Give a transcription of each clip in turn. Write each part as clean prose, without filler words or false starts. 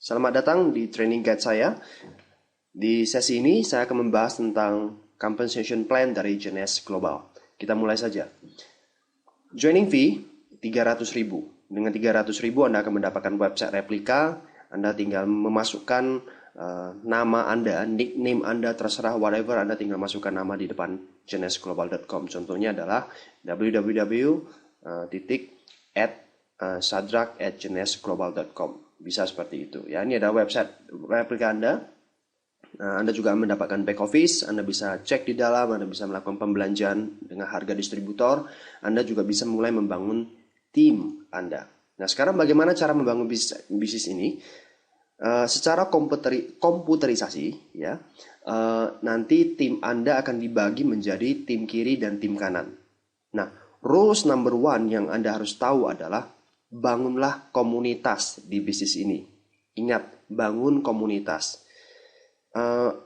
Selamat datang di training guide saya. Di sesi ini saya akan membahas tentang compensation plan dari Genes Global. Kita mulai saja. Joining fee 300.000. Dengan 300.000 Anda akan mendapatkan website replika. Anda tinggal memasukkan nama Anda, nickname Anda, terserah whatever, Anda tinggal masukkan nama di depan genesglobal.com. Contohnya adalah www.sadrak@genesglobal.com. Bisa seperti itu. Ya, ini ada website replika Anda. Anda juga mendapatkan back office, Anda bisa cek di dalam, Anda bisa melakukan pembelanjaan dengan harga distributor, Anda juga bisa mulai membangun tim Anda. Nah, sekarang bagaimana cara membangun bisnis ini? Secara komputerisasi, ya, nanti tim Anda akan dibagi menjadi tim kiri dan tim kanan. Nah, rules number one yang Anda harus tahu adalah bangunlah komunitas di bisnis ini. Ingat, bangun komunitas.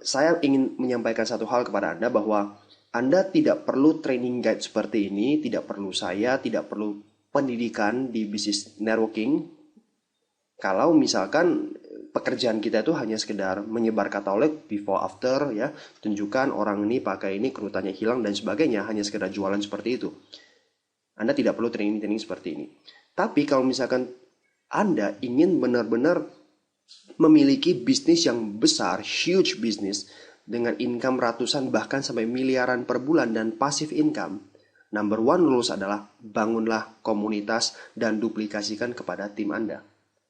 Saya ingin menyampaikan satu hal kepada Anda bahwa Anda tidak perlu training guide seperti ini, tidak perlu saya, tidak perlu pendidikan di bisnis networking. Kalau misalkan pekerjaan kita itu hanya sekedar menyebar katalog before after, ya, tunjukkan orang ini pakai ini, kerutannya hilang dan sebagainya, hanya sekedar jualan seperti itu. Anda tidak perlu training seperti ini. Tapi kalau misalkan Anda ingin benar-benar memiliki bisnis yang besar, huge bisnis, dengan income ratusan bahkan sampai miliaran per bulan dan passive income, number one rules adalah bangunlah komunitas dan duplikasikan kepada tim Anda.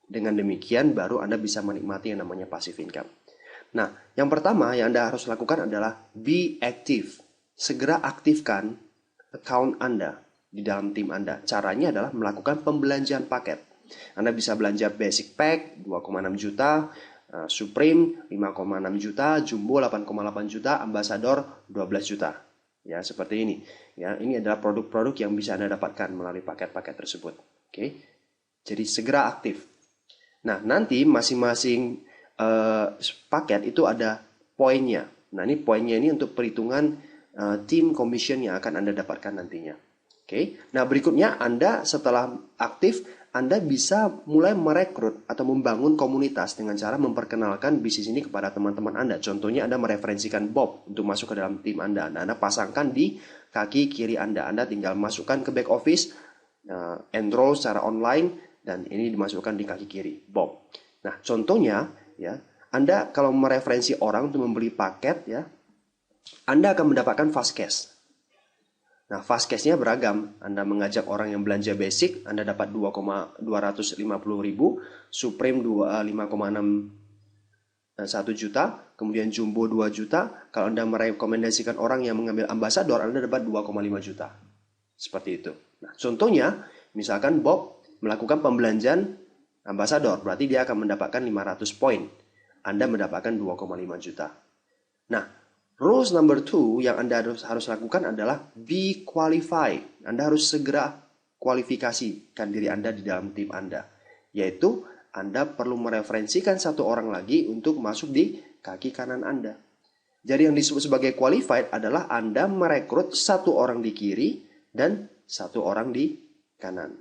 Dengan demikian baru Anda bisa menikmati yang namanya passive income. Nah, yang pertama yang Anda harus lakukan adalah be active. Segera aktifkan account Anda di dalam tim Anda. Caranya adalah melakukan pembelanjaan paket. Anda bisa belanja basic pack 2,6 juta, Supreme 5,6 juta, Jumbo 8,8 juta, Ambassador 12 juta. Ya, seperti ini. Ya, ini adalah produk-produk yang bisa Anda dapatkan melalui paket-paket tersebut. Oke. Jadi segera aktif. Nah, nanti masing-masing paket itu ada poinnya. Nah, ini poinnya ini untuk perhitungan team commission yang akan Anda dapatkan nantinya. Oke. Nah, berikutnya Anda setelah aktif, Anda bisa mulai merekrut atau membangun komunitas dengan cara memperkenalkan bisnis ini kepada teman-teman Anda. Contohnya Anda mereferensikan Bob untuk masuk ke dalam tim Anda. Nah, Anda pasangkan di kaki kiri Anda. Anda tinggal masukkan ke back office, enroll secara online, dan ini dimasukkan di kaki kiri, Bob. Nah, contohnya, ya, Anda kalau mereferensi orang untuk membeli paket, ya, Anda akan mendapatkan fast cash. Nah, fast cash-nya beragam. Anda mengajak orang yang belanja basic, Anda dapat 2,250.000, Supreme 5,61 juta, kemudian Jumbo 2 juta. Kalau Anda merekomendasikan orang yang mengambil Ambassador, Anda dapat 2,5 juta. Seperti itu. Nah, contohnya, misalkan Bob melakukan pembelanjaan Ambassador, berarti dia akan mendapatkan 500 poin. Anda mendapatkan 2,5 juta. Nah, rules number 2 yang Anda harus lakukan adalah be qualified. Anda harus segera kualifikasikan diri Anda di dalam tim Anda. Yaitu Anda perlu mereferensikan satu orang lagi untuk masuk di kaki kanan Anda. Jadi yang disebut sebagai qualified adalah Anda merekrut satu orang di kiri dan satu orang di kanan.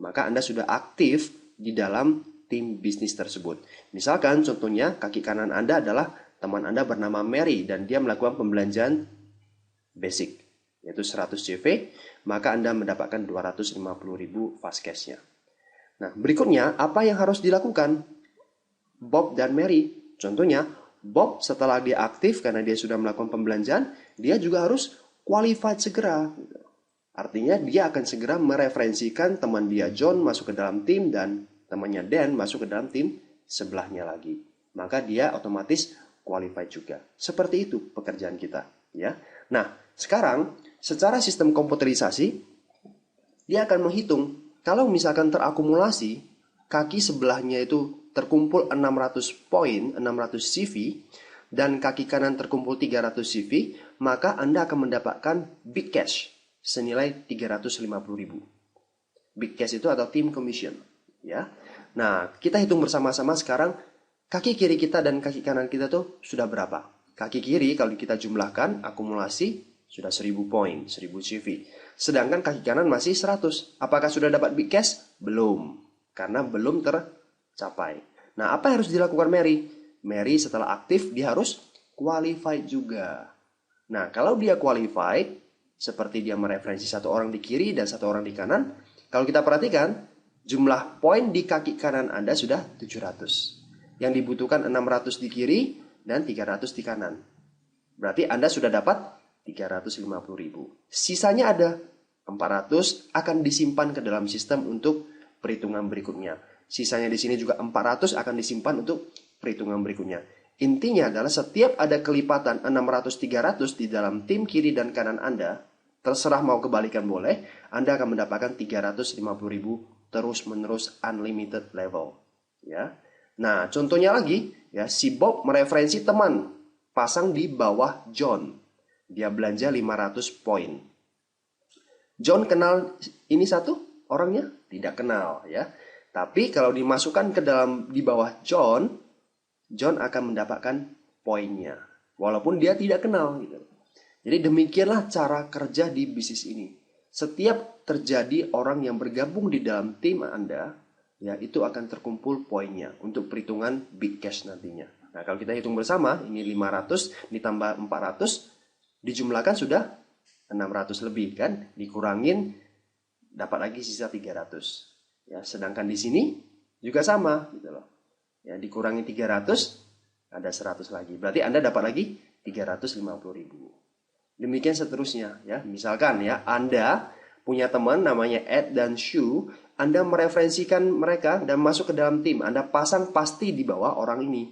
Maka Anda sudah aktif di dalam tim bisnis tersebut. Misalkan contohnya kaki kanan Anda adalah teman Anda bernama Mary dan dia melakukan pembelanjaan basic yaitu 100 CV, maka Anda mendapatkan 250.000 fast cash-nya. Nah, berikutnya apa yang harus dilakukan Bob dan Mary? Contohnya Bob setelah dia aktif karena dia sudah melakukan pembelanjaan, dia juga harus qualified segera. Artinya dia akan segera mereferensikan teman dia John masuk ke dalam tim dan temannya Dan masuk ke dalam tim sebelahnya lagi. Maka dia otomatis qualified juga. Seperti itu pekerjaan kita, ya. Nah, sekarang secara sistem komputerisasi dia akan menghitung kalau misalkan terakumulasi kaki sebelahnya itu terkumpul 600 poin, 600 CV dan kaki kanan terkumpul 300 CV, maka Anda akan mendapatkan big cash senilai 350.000. Big cash itu atau team commission, ya. Nah, kita hitung bersama-sama sekarang kaki kiri kita dan kaki kanan kita tuh sudah berapa? Kaki kiri kalau kita jumlahkan akumulasi sudah 1000 poin, 1000 CV. Sedangkan kaki kanan masih 100. Apakah sudah dapat big cash? Belum. Karena belum tercapai. Nah, apa yang harus dilakukan Mary? Mary setelah aktif, dia harus qualified juga. Nah, kalau dia qualified, seperti dia mereferensi satu orang di kiri dan satu orang di kanan, kalau kita perhatikan, jumlah poin di kaki kanan Anda sudah 700. Yang dibutuhkan 600 di kiri dan 300 di kanan. Berarti Anda sudah dapat 350.000. Sisanya ada 400 akan disimpan ke dalam sistem untuk perhitungan berikutnya. Sisanya di sini juga 400 akan disimpan untuk perhitungan berikutnya. Intinya adalah setiap ada kelipatan 600-300 di dalam tim kiri dan kanan Anda, terserah mau kebalikan boleh, Anda akan mendapatkan 350.000 terus-menerus unlimited level. Ya. Nah, contohnya lagi, ya, si Bob mereferensi teman, pasang di bawah John. Dia belanja 500 poin. John kenal ini satu orangnya? Tidak kenal, ya. Tapi kalau dimasukkan ke dalam di bawah John akan mendapatkan poinnya, walaupun dia tidak kenal gitu. Jadi demikianlah cara kerja di bisnis ini. Setiap terjadi orang yang bergabung di dalam tim Anda, ya itu akan terkumpul poinnya untuk perhitungan big cash nantinya. Nah, kalau kita hitung bersama, ini 500 ditambah 400 dijumlahkan sudah 600 lebih kan, dikurangin dapat lagi sisa 300. Ya, sedangkan di sini juga sama gitu loh. Ya, dikurangi 300 ada 100 lagi. Berarti Anda dapat lagi 350.000. Demikian seterusnya ya. Misalkan ya, Anda punya teman namanya Ed dan Shu, Anda mereferensikan mereka dan masuk ke dalam tim. Anda pasang pasti di bawah orang ini.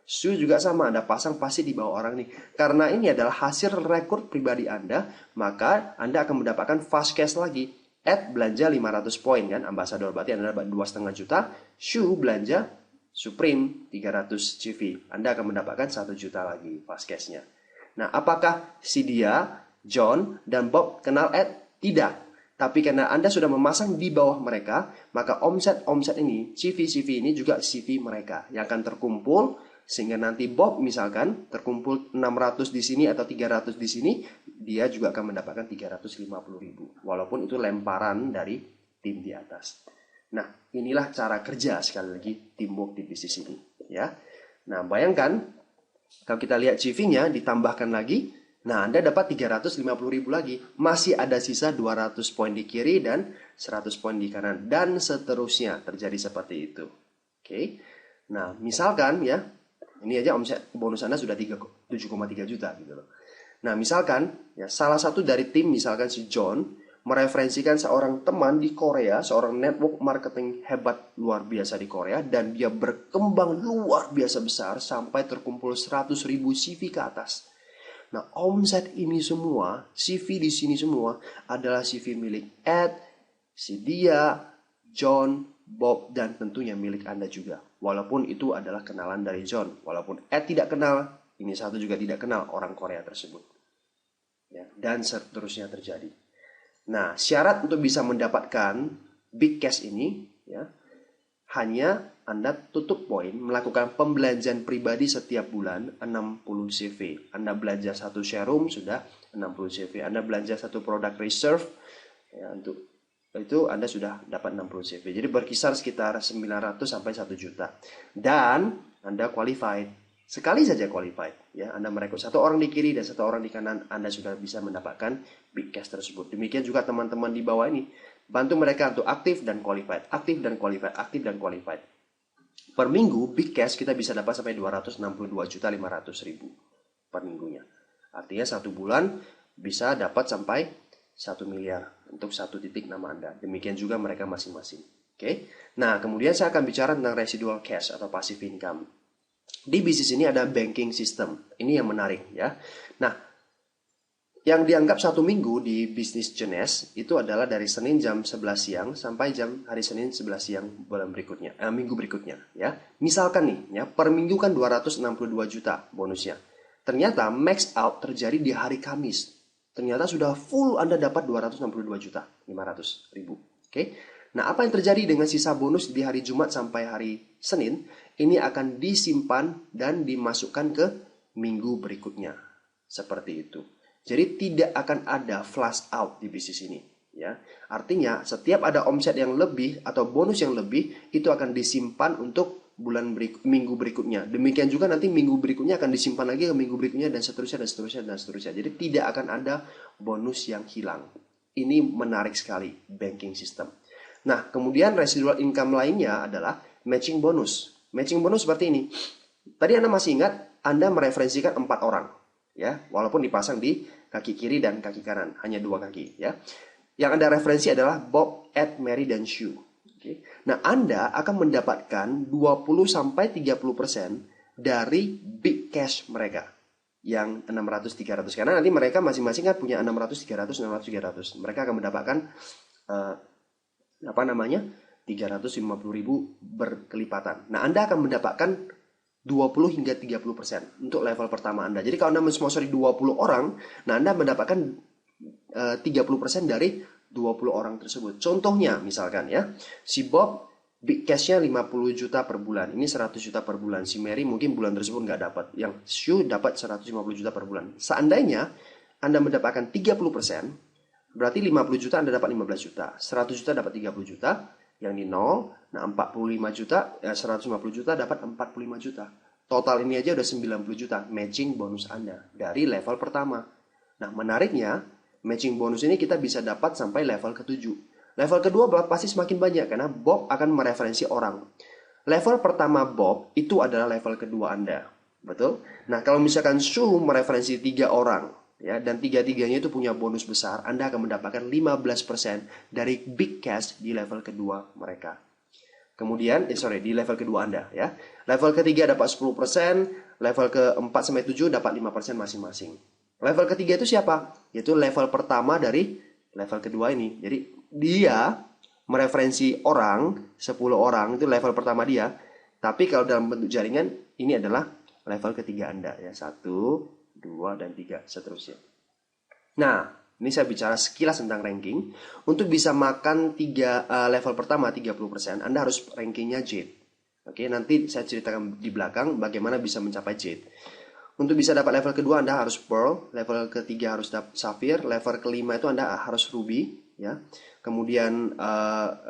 Shu juga sama, Anda pasang pasti di bawah orang ini. Karena ini adalah hasil rekor pribadi Anda, maka Anda akan mendapatkan fast cash lagi. Ed belanja 500 poin kan, ambasador, berarti Anda dapat 2,5 juta. Shu belanja Supreme 300 CV. Anda akan mendapatkan 1 juta lagi fast cash-nya. Nah, apakah si dia, John, dan Bob kenal Ed? Tidak. Tapi karena Anda sudah memasang di bawah mereka, maka omset ini, CV ini juga CV mereka yang akan terkumpul, sehingga nanti Bob misalkan terkumpul 600 di sini atau 300 di sini, dia juga akan mendapatkan 350.000. Walaupun itu lemparan dari tim di atas. Nah, inilah cara kerja sekali lagi teamwork di bisnis ini, ya. Nah, bayangkan kalau kita lihat CV-nya ditambahkan lagi, nah Anda dapat 350.000 lagi. Masih ada sisa 200 poin di kiri dan 100 poin di kanan dan seterusnya terjadi seperti itu. Oke. Nah, misalkan ya, ini aja omset bonus Anda sudah 7,3 juta gitu loh. Nah, misalkan ya salah satu dari tim misalkan si John mereferensikan seorang teman di Korea, seorang network marketing hebat luar biasa di Korea, dan dia berkembang luar biasa besar sampai terkumpul 100.000 CV ke atas. Nah, omset ini semua, CV di sini semua adalah CV milik Ed, si dia, John, Bob, dan tentunya milik Anda juga. Walaupun itu adalah kenalan dari John, walaupun Ed tidak kenal, ini satu juga tidak kenal orang Korea tersebut. Ya, dan seterusnya terjadi. Nah, syarat untuk bisa mendapatkan big cash ini, ya, hanya Anda tutup poin, melakukan pembelanjaan pribadi setiap bulan 60 CV. Anda belanja satu showroom sudah 60 CV. Anda belanja satu produk reserve, ya, untuk itu Anda sudah dapat 60 CV. Jadi berkisar sekitar 900 sampai 1 juta. Dan Anda qualified. Sekali saja qualified, ya, Anda merekrut satu orang di kiri dan satu orang di kanan, Anda sudah bisa mendapatkan big cash tersebut. Demikian juga teman-teman di bawah ini, bantu mereka untuk aktif dan qualified, aktif dan qualified, aktif dan qualified. Per minggu big cash kita bisa dapat sampai 262.500.000 per minggunya. Artinya satu bulan bisa dapat sampai 1 miliar untuk satu titik nama Anda. Demikian juga mereka masing-masing. Oke. Nah, kemudian saya akan bicara tentang residual cash atau passive income. Di bisnis ini ada banking system. Ini yang menarik ya. Nah, yang dianggap 1 minggu di bisnis Jenes itu adalah dari Senin jam 11 siang sampai hari Senin 11 siang bulan berikutnya, minggu berikutnya ya. Misalkan nih ya, per minggu kan 262 juta bonusnya. Ternyata max out terjadi di hari Kamis. Ternyata sudah full Anda dapat 262.500.000. Oke. Nah, apa yang terjadi dengan sisa bonus di hari Jumat sampai hari Senin? Ini akan disimpan dan dimasukkan ke minggu berikutnya. Seperti itu. Jadi tidak akan ada flash out di bisnis ini. Ya. Artinya setiap ada omset yang lebih atau bonus yang lebih, itu akan disimpan untuk minggu berikutnya. Demikian juga nanti minggu berikutnya akan disimpan lagi ke minggu berikutnya dan seterusnya dan seterusnya dan seterusnya. Jadi tidak akan ada bonus yang hilang. Ini menarik sekali banking system. Nah, kemudian residual income lainnya adalah matching bonus. Matching bonus seperti ini. Tadi Anda masih ingat, Anda mereferensikan 4 orang, ya, walaupun dipasang di kaki kiri dan kaki kanan, hanya 2 kaki, ya. Yang Anda referensi adalah Bob, Ed, Mary, dan Sue. Okay. Nah, Anda akan mendapatkan 20-30% dari big cash mereka yang 600-300. Karena nanti mereka masing-masing kan punya 600-300, 600-300. Mereka akan mendapatkan 350.000 berkelipatan. Nah, Anda akan mendapatkan 20-30% untuk level pertama Anda. Jadi kalau Anda mensponsori 20 orang, nah Anda mendapatkan 30% dari 20 orang tersebut. Contohnya misalkan ya, si Bob big cash-nya 50 juta per bulan. Ini 100 juta per bulan. Si Mary mungkin bulan tersebut nggak dapat. Yang Sue dapat 150 juta per bulan. Seandainya Anda mendapatkan 30%, berarti 50 juta Anda dapat 15 juta. 100 juta dapat 30 juta. Yang di nol, nah 45 juta, 150 juta dapat 45 juta. Total ini aja udah 90 juta matching bonus Anda dari level pertama. Nah, menariknya, matching bonus ini kita bisa dapat sampai level ke-7. Level kedua pasti semakin banyak karena Bob akan mereferensi orang. Level pertama Bob itu adalah level kedua Anda. Betul? Nah, kalau misalkan Sue mereferensi 3 orang, ya, dan 3-3-nya itu punya bonus besar, Anda akan mendapatkan 15% dari big cash di level kedua mereka. Kemudian, di level kedua Anda, ya. Level ketiga dapat 10%, level ke-4-7 dapat 5% masing-masing. Level ketiga itu siapa? Yaitu level pertama dari level kedua ini. Jadi, dia mereferensi orang, 10 orang, itu level pertama dia. Tapi kalau dalam bentuk jaringan, ini adalah level ketiga Anda, ya. 1, 2, dan 3, seterusnya. Nah, ini saya bicara sekilas tentang ranking. Untuk bisa makan level pertama 30%, Anda harus rankingnya Jade. Oke, nanti saya ceritakan di belakang bagaimana bisa mencapai Jade. Untuk bisa dapat level kedua, Anda harus Pearl. Level ketiga harus dapat Sapphire. Level kelima itu Anda harus Ruby, ya. Kemudian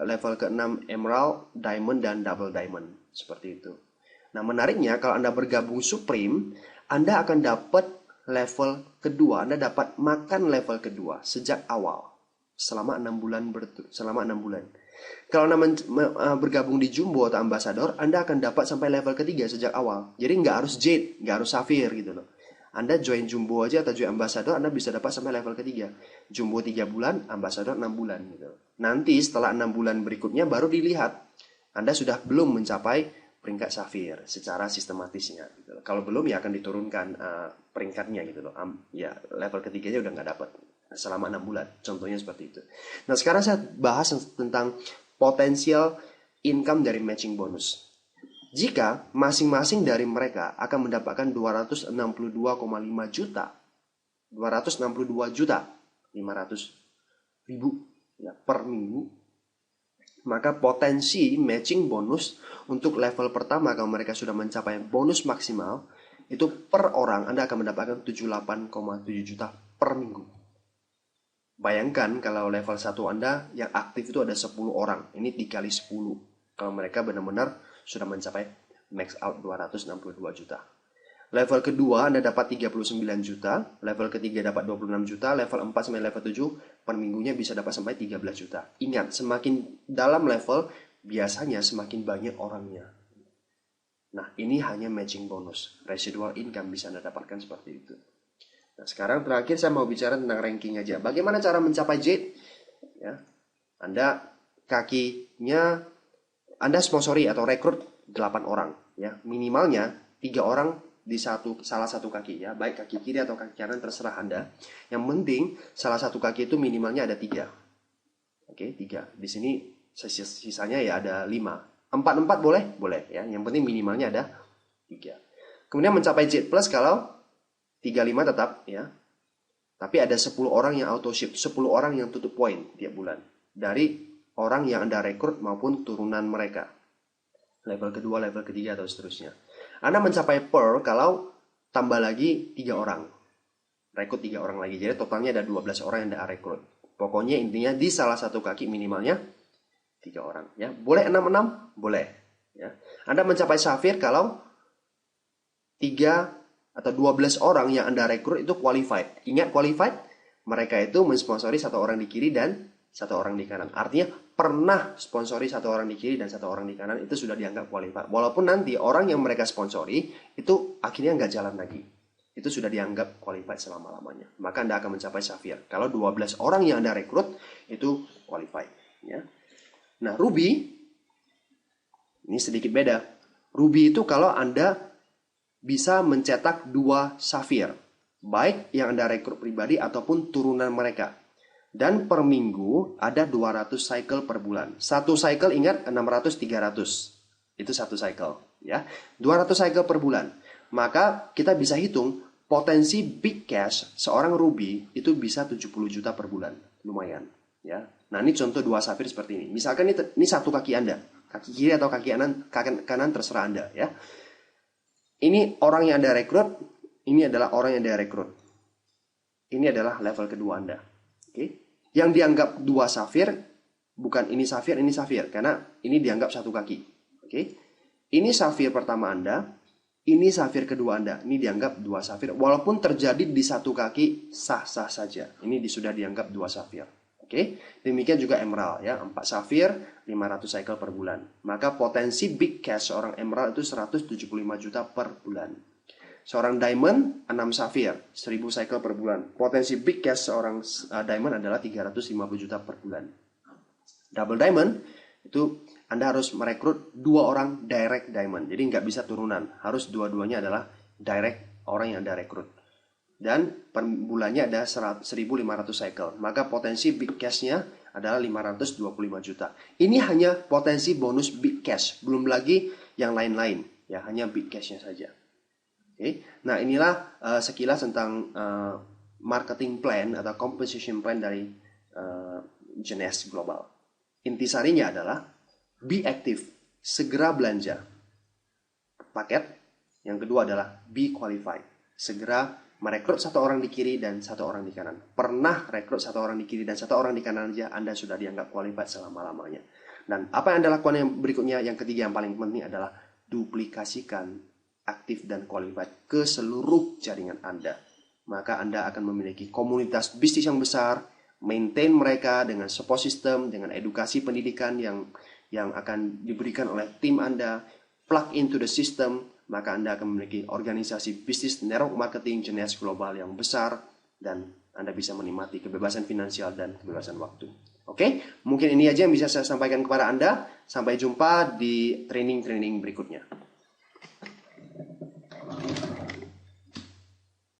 level ke-6 Emerald, Diamond, dan Double Diamond. Seperti itu. Nah, menariknya kalau Anda bergabung Supreme, Anda akan dapat level kedua, Anda dapat makan level kedua sejak awal selama 6 bulan Kalau Anda bergabung di Jumbo atau Ambassador, Anda akan dapat sampai level ketiga sejak awal. Jadi nggak harus Jade, nggak harus Sapphire gitu loh. Anda join Jumbo aja atau join Ambassador, Anda bisa dapat sampai level ketiga. Jumbo 3 bulan, Ambassador 6 bulan gitu. Nanti setelah 6 bulan berikutnya baru dilihat Anda sudah belum mencapai peringkat Sapphire secara sistematisnya gitu. Kalau belum ya akan diturunkan peringkatnya gitu loh. Ya level ketiganya udah nggak dapat selama 6 bulan. Contohnya seperti itu. Nah, sekarang saya bahas tentang potensial income dari matching bonus. Jika masing-masing dari mereka akan mendapatkan 262,5 juta 500.000 ya, per minggu, maka potensi matching bonus untuk level pertama kalau mereka sudah mencapai bonus maksimal itu per orang Anda akan mendapatkan 78,7 juta per minggu. Bayangkan kalau level 1 Anda yang aktif itu ada 10 orang. Ini dikali 10. Kalau mereka benar-benar sudah mencapai max out 262 juta. Level kedua Anda dapat 39 juta, level ketiga dapat 26 juta, level 4 sampai level 7 per minggunya bisa dapat sampai 13 juta. Ingat, semakin dalam level biasanya semakin banyak orangnya. Nah, ini hanya matching bonus. Residual income bisa Anda dapatkan seperti itu. Nah, sekarang terakhir saya mau bicara tentang ranking aja. Bagaimana cara mencapai Jade? Ya, Anda sponsori atau rekrut 8 orang. Ya, minimalnya 3 orang di salah satu kaki, ya, baik kaki kiri atau kaki kanan terserah Anda. Yang penting salah satu kaki itu minimalnya ada 3. Oke, 3. Di sini sisanya ya ada 5. 4 boleh ya. Yang penting minimalnya ada 3. Kemudian mencapai Jade Plus kalau 35 tetap ya. Tapi ada 10 orang yang auto ship, 10 orang yang tutup poin tiap bulan dari orang yang Anda rekrut maupun turunan mereka. Level kedua, level ketiga atau seterusnya. Anda mencapai Pearl kalau tambah lagi 3 orang. Rekrut 3 orang lagi. Jadi totalnya ada 12 orang yang Anda rekrut. Pokoknya intinya di salah satu kaki minimalnya 3 orang. Ya, boleh 6-6? Boleh. Ya. Anda mencapai Safir kalau 3 atau 12 orang yang Anda rekrut itu qualified. Ingat qualified? Mereka itu mensponsori 1 orang di kiri dan 1 orang di kanan. Artinya pernah sponsori 1 orang di kiri dan 1 orang di kanan, itu sudah dianggap qualified. Walaupun nanti orang yang mereka sponsori itu akhirnya nggak jalan lagi, itu sudah dianggap qualified selama-lamanya. Maka Anda akan mencapai Safir kalau 12 orang yang Anda rekrut itu qualified. Ya. Nah, Ruby ini sedikit beda. Ruby itu kalau Anda bisa mencetak 2 Safir, baik yang Anda rekrut pribadi ataupun turunan mereka. Dan per minggu ada 200 cycle per bulan. Satu cycle ingat 600-300. Itu satu cycle. Ya. 200 cycle per bulan. Maka kita bisa hitung potensi big cash seorang Ruby itu bisa 70 juta per bulan. Lumayan. Ya. Nah, ini contoh 2 Safir seperti ini. Misalkan ini satu kaki Anda. Kaki kiri atau kaki kanan terserah Anda. Ya. Ini orang yang Anda rekrut. Ini adalah orang yang Anda rekrut. Ini adalah level kedua Anda. Oke. Yang dianggap 2 Safir, bukan ini Safir, karena ini dianggap satu kaki. Oke. Ini Safir pertama Anda, ini Safir kedua Anda. Ini dianggap 2 Safir. Walaupun terjadi di satu kaki, sah-sah saja. Ini sudah dianggap 2 Safir. Oke. Demikian juga Emerald, ya. 4 Safir, 500 cycle per bulan. Maka potensi big cash seorang Emerald itu 175 juta per bulan. Seorang Diamond, 6 Safir, 1000 cycle per bulan. Potensi big cash seorang Diamond adalah 350 juta per bulan. Double Diamond, itu Anda harus merekrut 2 orang direct Diamond. Jadi nggak bisa turunan. Harus dua-duanya adalah direct orang yang Anda rekrut. Dan per bulannya ada 1500 cycle. Maka potensi big cash-nya adalah 525 juta. Ini hanya potensi bonus big cash. Belum lagi yang lain-lain. Ya, hanya big cash-nya saja. Okay. Nah, inilah sekilas tentang marketing plan atau composition plan dari Genes Global. Intisarinya adalah be active, segera belanja paket. Yang kedua adalah be qualified, segera merekrut 1 orang di kiri dan 1 orang di kanan. Pernah rekrut 1 orang di kiri dan 1 orang di kanan aja, Anda sudah dianggap qualified selama-lamanya. Dan apa yang Anda lakukan yang berikutnya, yang ketiga yang paling penting adalah duplikasikan aktif dan qualified ke seluruh jaringan Anda. Maka Anda akan memiliki komunitas bisnis yang besar, maintain mereka dengan support system, dengan edukasi pendidikan yang akan diberikan oleh tim Anda, plug into the system, maka Anda akan memiliki organisasi bisnis network marketing Genes Global yang besar, dan Anda bisa menikmati kebebasan finansial dan kebebasan waktu. Oke, mungkin ini aja yang bisa saya sampaikan kepada Anda. Sampai jumpa di training-training berikutnya.